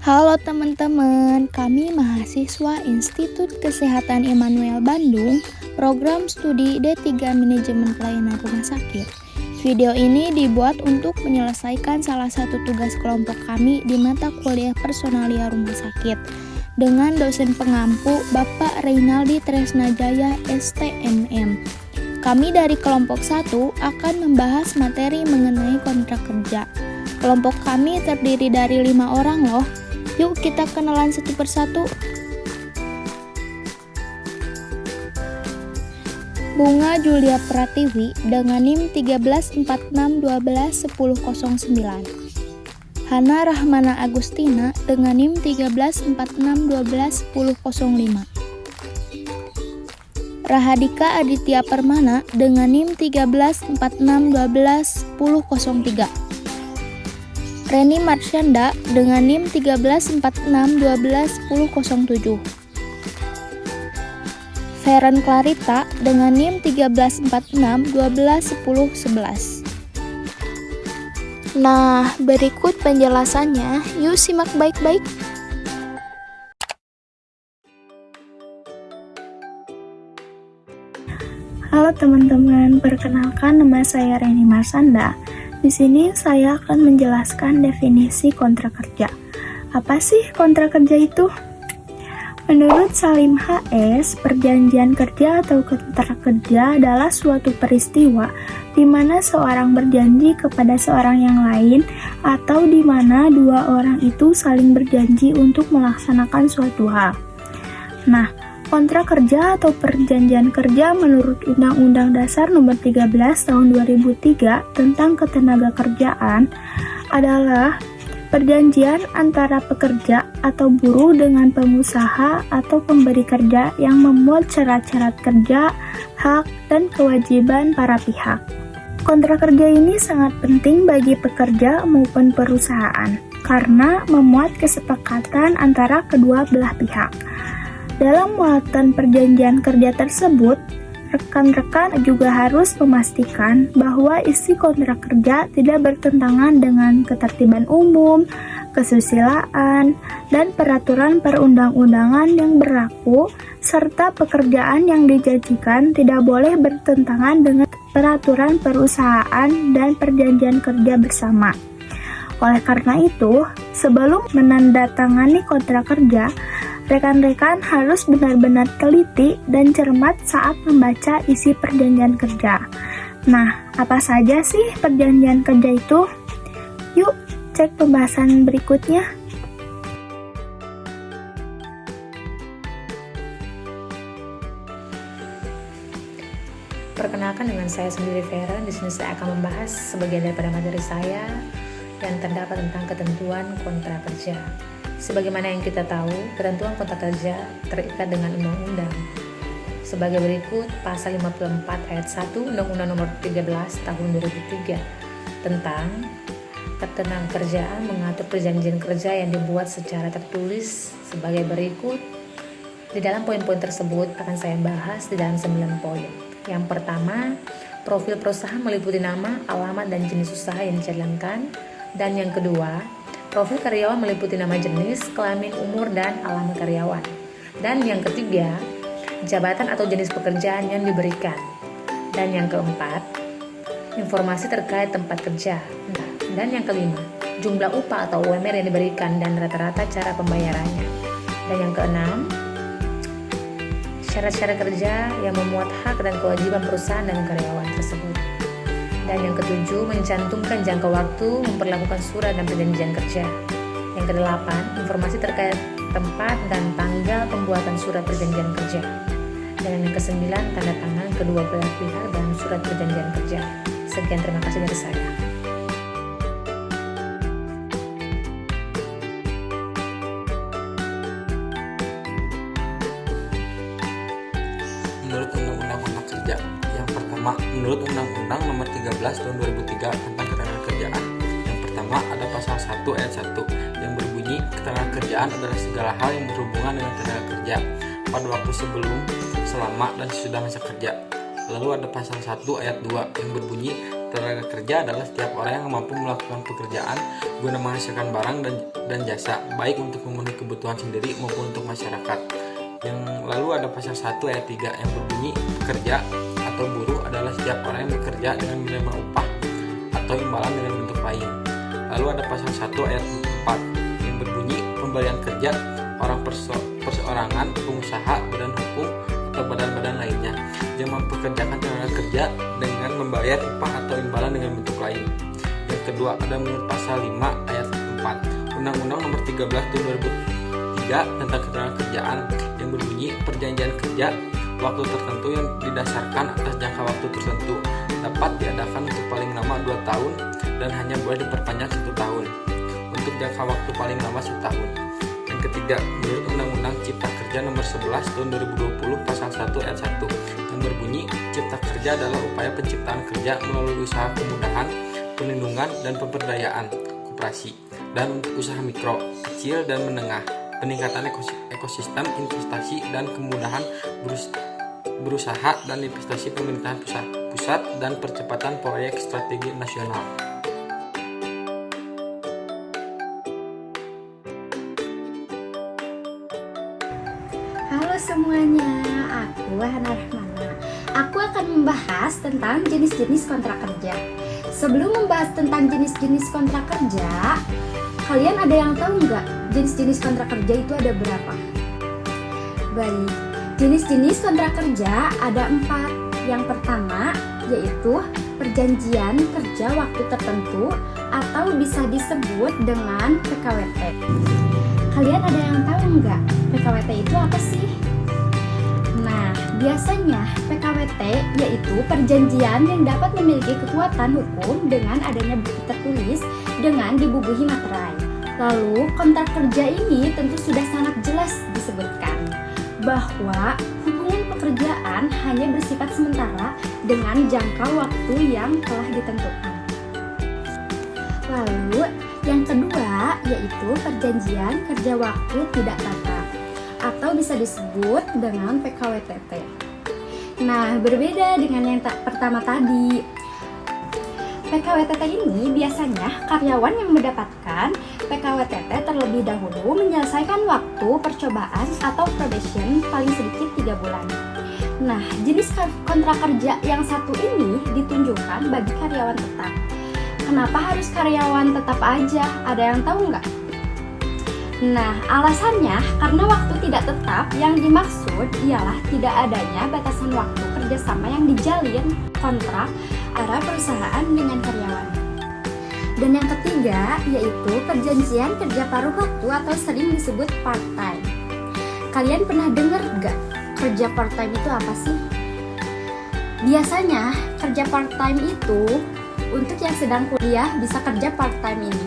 Halo teman-teman, kami mahasiswa Institut Kesehatan Immanuel Bandung, program studi D3 Manajemen Pelayanan Rumah Sakit. Video ini dibuat untuk menyelesaikan salah satu tugas kelompok kami di mata kuliah Personalia Rumah Sakit dengan dosen pengampu Bapak Reynaldi Tresnajaya STMM. Kami dari kelompok 1 akan membahas materi mengenai kontrak kerja. Kelompok kami terdiri dari 5 orang loh. Yuk kita kenalan satu persatu. Bunga Julia Pratiwi dengan NIM 1346121009. Hana Rahmana Agustina dengan NIM 1346121005. Rahadika Aditya Permana dengan NIM 1346121003. Reni Marsyanda dengan NIM 1346121007. Feren Clarita dengan NIM 1346121011. Nah, berikut penjelasannya. Yuk simak baik-baik. Halo teman-teman, perkenalkan nama saya Reni Marsyanda. Di sini saya akan menjelaskan definisi kontrak kerja. Apa sih kontrak kerja itu? Menurut Salim HS, perjanjian kerja atau kontrak kerja adalah suatu peristiwa di mana seorang berjanji kepada seorang yang lain atau di mana dua orang itu saling berjanji untuk melaksanakan suatu hal. Nah, kontrak kerja atau perjanjian kerja menurut Undang-Undang Dasar Nomor 13 Tahun 2003 tentang Ketenagakerjaan adalah perjanjian antara pekerja atau buruh dengan pengusaha atau pemberi kerja yang memuat syarat-syarat kerja, hak, dan kewajiban para pihak. Kontrak kerja ini sangat penting bagi pekerja maupun perusahaan karena memuat kesepakatan antara kedua belah pihak. Dalam muatan perjanjian kerja tersebut, rekan-rekan juga harus memastikan bahwa isi kontrak kerja tidak bertentangan dengan ketertiban umum, kesusilaan, dan peraturan perundang-undangan yang berlaku, serta pekerjaan yang dijanjikan tidak boleh bertentangan dengan peraturan perusahaan dan perjanjian kerja bersama. Oleh karena itu, sebelum menandatangani kontrak kerja, rekan-rekan harus benar-benar teliti dan cermat saat membaca isi perjanjian kerja. Nah, apa saja sih perjanjian kerja itu? Yuk, cek pembahasan berikutnya. Perkenalkan, dengan saya sendiri Feren. Di sini saya akan membahas sebagian daripada materi saya yang terdapat tentang ketentuan kontrak kerja. Sebagaimana yang kita tahu, ketentuan kontrak kerja terikat dengan undang-undang. Sebagai berikut, pasal 54 ayat 1 Undang-Undang Nomor 13 Tahun 2003 tentang Ketenagakerjaan mengatur perjanjian kerja yang dibuat secara tertulis sebagai berikut. Di dalam poin-poin tersebut akan saya bahas di dalam 9 poin. Yang pertama, profil perusahaan meliputi nama, alamat, dan jenis usaha yang dijalankan. Dan yang kedua, profil karyawan meliputi nama, jenis, kelamin, umur, dan alamat karyawan. Dan yang ketiga, jabatan atau jenis pekerjaan yang diberikan. Dan yang keempat, informasi terkait tempat kerja. Dan yang kelima, jumlah upah atau UMR yang diberikan dan rata-rata cara pembayarannya. Dan yang keenam, syarat-syarat kerja yang memuat hak dan kewajiban perusahaan dan karyawan tersebut. Dan yang ketujuh, mencantumkan jangka waktu memperlakukan surat dan perjanjian kerja. Yang kedelapan, informasi terkait tempat dan tanggal pembuatan surat perjanjian kerja. Dan yang kesembilan, tanda tangan kedua belah pihak dalam surat perjanjian kerja. Sekian, terima kasih dari saya. Menurut Undang-Undang Kontrak Kerja, yang pertama, menurut Undang-Undang Nomor 13 Tahun 2003 tentang Ketenagakerjaan, yang pertama ada pasal 1 ayat 1 yang berbunyi, ketenagakerjaan adalah segala hal yang berhubungan dengan tenaga kerja pada waktu sebelum, selama, dan sesudah masa kerja. Lalu ada pasal 1 ayat 2 yang berbunyi, tenaga kerja adalah setiap orang yang mampu melakukan pekerjaan guna menghasilkan barang dan jasa, baik untuk memenuhi kebutuhan sendiri maupun untuk masyarakat. Yang lalu ada pasal 1 ayat 3 yang berbunyi pekerja atau buruh adalah setiap orang yang bekerja dengan menerima upah atau imbalan dengan bentuk lain. Lalu ada pasal 1 ayat 4 yang berbunyi pemberian kerja orang perseorangan, pengusaha, badan hukum, atau badan-badan lainnya yang mempekerjakan tenaga kerja dengan membayar upah atau imbalan dengan bentuk lain. Yang kedua ada menurut pasal 5 ayat 4 Undang-Undang Nomor 13 Tahun 2003 tentang ketenagakerjaan yang berbunyi perjanjian kerja waktu tertentu yang didasarkan atas jangka waktu tertentu dapat diadakan untuk paling lama 2 tahun dan hanya boleh diperpanjang 1 tahun untuk jangka waktu paling lama 1 tahun. Yang ketiga, menurut Undang-Undang Cipta Kerja Nomor 11 Tahun 2020 Pasal 1 ayat 1 yang berbunyi cipta kerja adalah upaya penciptaan kerja melalui usaha kemudahan, perlindungan dan pemberdayaan, koperasi, dan untuk usaha mikro, kecil dan menengah, peningkatan ekosistem investasi dan kemudahan berusaha dan investasi pemerintahan pusat dan percepatan proyek strategi nasional. Halo semuanya, aku Hana Rahmana. Aku akan membahas tentang jenis-jenis kontrak kerja. Sebelum membahas tentang jenis-jenis kontrak kerja, kalian ada yang tahu nggak jenis-jenis kontrak kerja itu ada berapa? Baik, jenis-jenis kontrak kerja ada 4. Yang pertama yaitu perjanjian kerja waktu tertentu atau bisa disebut dengan PKWT. Kalian ada yang tahu nggak PKWT itu apa sih? Nah, biasanya PKWT yaitu perjanjian yang dapat memiliki kekuatan hukum dengan adanya bukti tertulis dengan dibubuhi materai. Lalu, kontrak kerja ini tentu sudah sangat jelas disebutkan bahwa hubungan pekerjaan hanya bersifat sementara dengan jangka waktu yang telah ditentukan. Lalu, yang kedua yaitu perjanjian kerja waktu tidak tetap atau bisa disebut dengan PKWTT. Nah, berbeda dengan yang pertama tadi. PKWTT ini biasanya karyawan yang mendapatkan PKWTT terlebih dahulu menyelesaikan waktu percobaan atau probation paling sedikit 3 bulan. Nah, jenis kontrak kerja yang satu ini ditunjukkan bagi karyawan tetap. Kenapa harus karyawan tetap aja? Ada yang tahu nggak? Nah, alasannya karena waktu tidak tetap yang dimaksud ialah tidak adanya batasan waktu kerjasama yang dijalin kontrak antara perusahaan dengan karyawan. Dan yang ketiga yaitu perjanjian kerja paruh waktu atau sering disebut part-time. Kalian pernah dengar nggak kerja part-time itu apa sih? Biasanya kerja part-time itu untuk yang sedang kuliah bisa kerja part-time ini.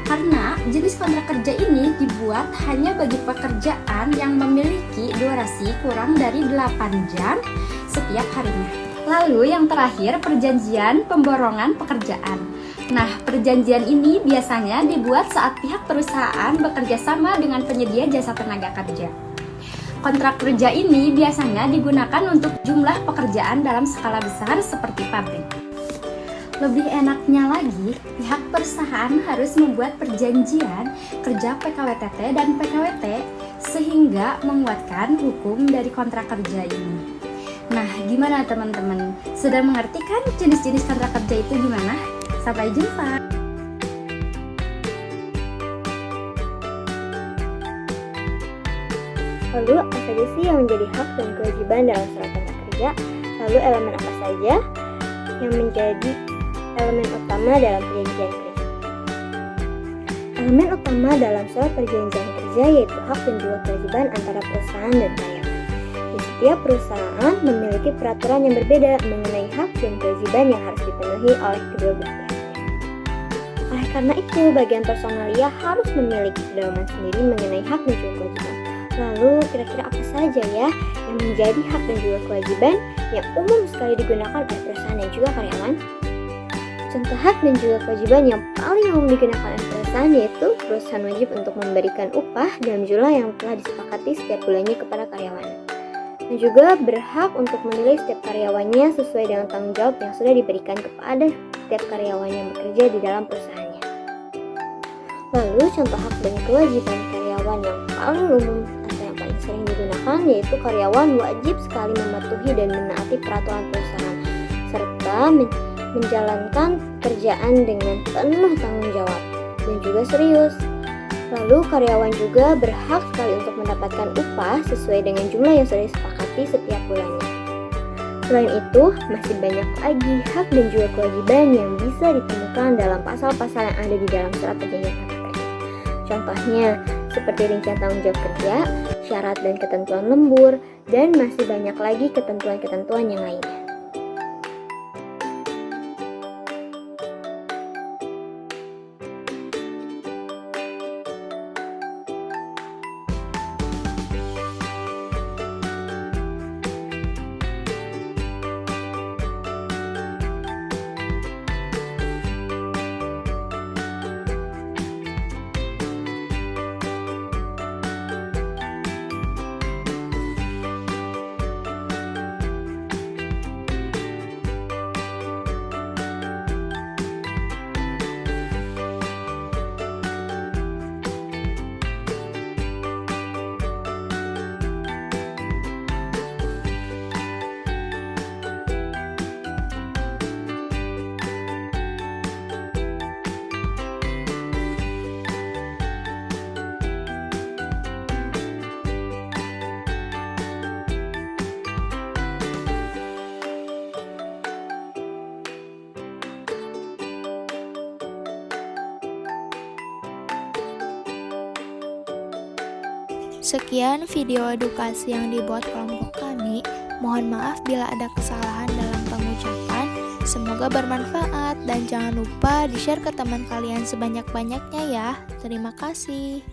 Karena jenis kontrak kerja ini dibuat hanya bagi pekerjaan yang memiliki durasi kurang dari 8 jam setiap harinya. Lalu yang terakhir perjanjian pemborongan pekerjaan. Nah, perjanjian ini biasanya dibuat saat pihak perusahaan bekerja sama dengan penyedia jasa tenaga kerja. Kontrak kerja ini biasanya digunakan untuk jumlah pekerjaan dalam skala besar seperti pabrik. Lebih enaknya lagi, pihak perusahaan harus membuat perjanjian kerja PKWTT dan PKWT sehingga menguatkan hukum dari kontrak kerja ini. Nah, gimana teman-teman? Sudah mengerti kan jenis-jenis kontrak kerja itu gimana? Sampai jumpa! Lalu, apa saja sih yang menjadi hak dan kewajiban dalam surat kontrak kerja? Lalu, elemen apa saja yang menjadi elemen utama dalam perjanjian kerja? Elemen utama dalam surat perjanjian kerja yaitu hak dan juga kewajiban antara perusahaan dan karyawan. Di setiap perusahaan memiliki peraturan yang berbeda mengenai hak dan kewajiban yang harus dipenuhi oleh kedua belah pihak. Oleh karena itu, bagian personalia harus memiliki pedoman sendiri mengenai hak dan juga kewajiban. Lalu, kira-kira apa saja ya yang menjadi hak dan juga kewajiban yang umum sekali digunakan oleh perusahaan dan juga karyawan? Contoh hak dan juga kewajiban yang paling umum digunakan oleh perusahaan yaitu perusahaan wajib untuk memberikan upah dalam jumlah yang telah disepakati setiap bulannya kepada karyawan. dan juga berhak untuk menilai setiap karyawannya sesuai dengan tanggung jawab yang sudah diberikan kepada setiap karyawan yang bekerja di dalam perusahaannya. Lalu contoh hak dan kewajiban karyawan yang paling umum atau yang paling sering digunakan yaitu karyawan wajib sekali mematuhi dan menaati peraturan perusahaan serta menjalankan pekerjaan dengan penuh tanggung jawab dan juga serius. Lalu karyawan juga berhak sekali untuk mendapatkan upah sesuai dengan jumlah yang sudah disepakati setiap bulannya. Selain itu, masih banyak lagi hak dan juga kewajiban yang bisa ditemukan dalam pasal-pasal yang ada di dalam surat perjanjian kontrak kerja. Contohnya, seperti rincian tanggung jawab kerja, syarat dan ketentuan lembur, dan masih banyak lagi ketentuan-ketentuan yang lainnya. Sekian video edukasi yang dibuat kelompok kami. Mohon maaf bila ada kesalahan dalam pengucapan. Semoga bermanfaat dan jangan lupa di-share ke teman kalian sebanyak-banyaknya ya. Terima kasih.